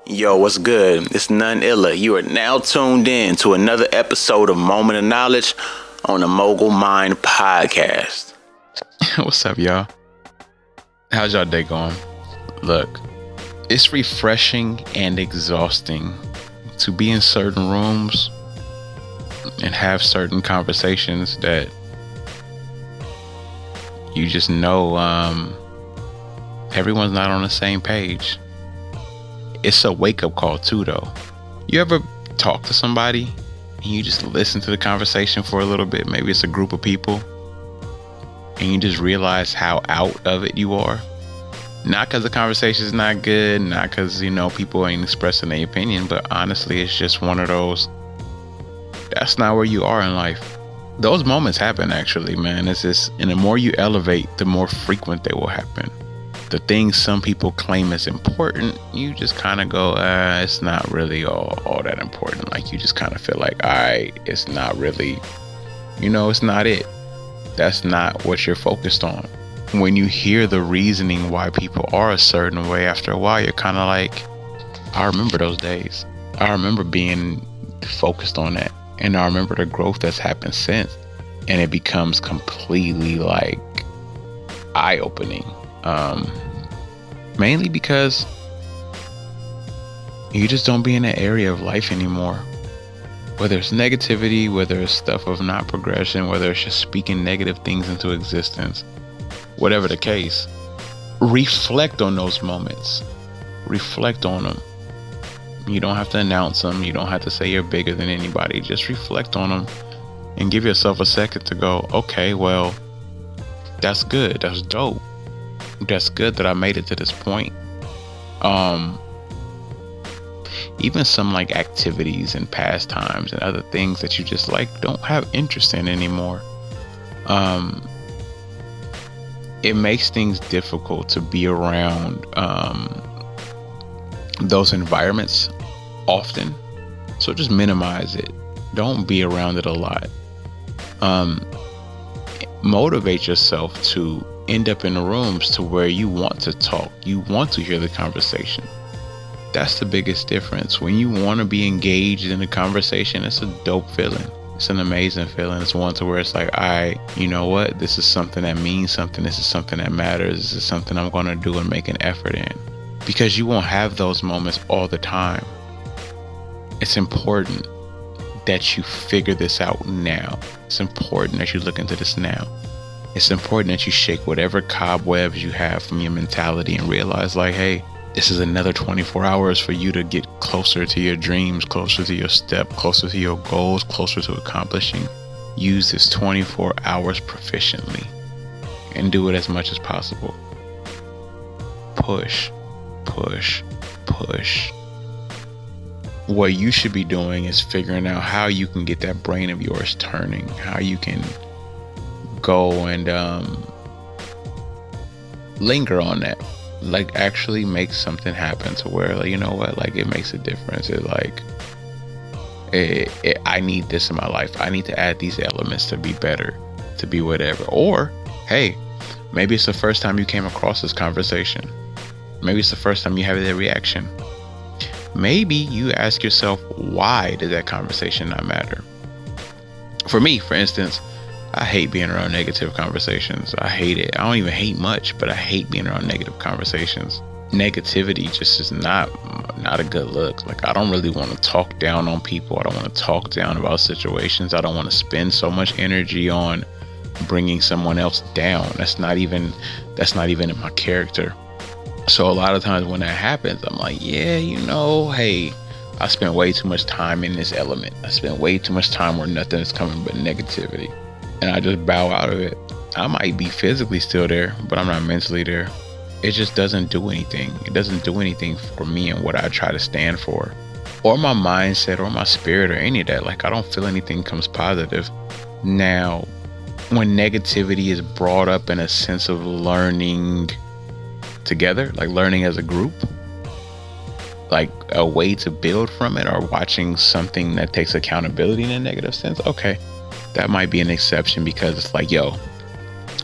Yo, what's good? It's none iller. You are now tuned in to another episode of Moment of Knowledge on the Mogul Mined podcast. What's up, y'all? How's y'all day going? Look, it's refreshing and exhausting to be in certain rooms and have certain conversations that you just know everyone's not on the same page. It's a wake-up call too, though. You ever talk to somebody and you just listen to the conversation for a little bit? Maybe it's a group of people and you just realize how out of it you are. Not because the conversation is not good, not because, people ain't expressing their opinion, but honestly, it's just one of those, that's not where you are in life. Those moments happen, actually, man. It's just, and the more you elevate, the more frequent they will happen. The things some people claim as important, you just kind of go, it's not really all that important. Like, you just kind of feel like, all right, it's not really, it's not it. That's not what you're focused on. When you hear the reasoning why people are a certain way, after a while, you're kind of like, I remember those days. I remember being focused on that. And I remember the growth that's happened since. And it becomes completely like eye-opening. Mainly because you just don't be in that area of life anymore. Whether it's negativity, whether it's stuff of not progression, whether it's just speaking negative things into existence, whatever the case, reflect on those moments. Reflect on them. You don't have to announce them. You don't have to say you're bigger than anybody. Just reflect on them and give yourself a second to go, okay, well, that's good. That's dope. That's good that I made it to this point. Even some like activities and pastimes and other things that you just don't have interest in anymore. It makes things difficult to be around those environments often. So just minimize it. Don't be around it a lot. Motivate yourself to end up in rooms to where you want to talk. You want to hear the conversation. That's the biggest difference. When you want to be engaged in the conversation, it's a dope feeling. It's an amazing feeling. It's one to where it's like, all right, you know what? This is something that means something. This is something that matters. This is something I'm going to do and make an effort in. Because you won't have those moments all the time. It's important that you figure this out now. It's important that you look into this now. It's important that you shake whatever cobwebs you have from your mentality and realize like, hey, this is another 24 hours for you to get closer to your dreams, closer to your step, closer to your goals, closer to accomplishing. Use this 24 hours proficiently and do it as much as possible. Push, push, push. What you should be doing is figuring out how you can get that brain of yours turning, how you can go and linger on that, like actually make something happen to where, like, you know what, like it makes a difference. It like I need this in my life. I need to add these elements to be better, to be whatever. Or hey, maybe it's the first time you came across this conversation. Maybe it's the first time you have that reaction. Maybe you ask yourself, why did that conversation not matter? For me, for instance, I hate being around negative conversations. I hate it. I don't even hate much, but I hate being around negative conversations. Negativity just is not a good look. Like, I don't really want to talk down on people. I don't want to talk down about situations. I don't want to spend so much energy on bringing someone else down. That's not even in my character. So a lot of times when that happens, I'm like, yeah, hey, I spent way too much time in this element. I spent way too much time where nothing is coming but negativity. And I just bow out of it. I might be physically still there, but I'm not mentally there. It just doesn't do anything. It doesn't do anything for me and what I try to stand for, or my mindset, or my spirit, or any of that. Like, I don't feel anything comes positive. Now, when negativity is brought up in a sense of learning together, like learning as a group, like a way to build from it, or watching something that takes accountability in a negative sense, okay, that might be an exception, because it's like, yo,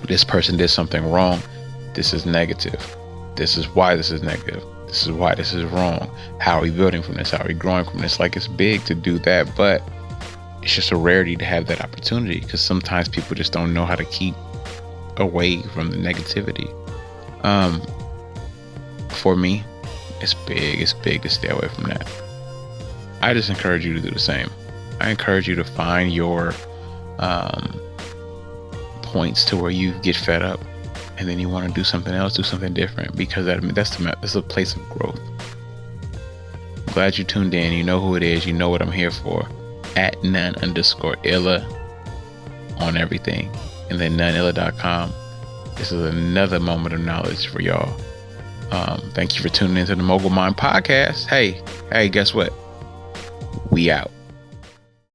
this person did something wrong. This is negative. This is why this is negative. This This is why this is wrong. How are we building from this? How are we growing from this? Like, it's big to do that, but it's just a rarity to have that opportunity, because sometimes people just don't know how to keep away from the negativity. For me, it's big to stay away from that. I just encourage you to do the same. I encourage you to find your points to where you get fed up and then you want to do something else, do something different, because that's a place of growth. I'm glad you tuned in. You know who it is. You know what I'm here for. At none_illa on everything. And then noneilla.com. This is another moment of knowledge for y'all. Thank you for tuning into the Mogul Mined podcast. Hey, guess what? We out.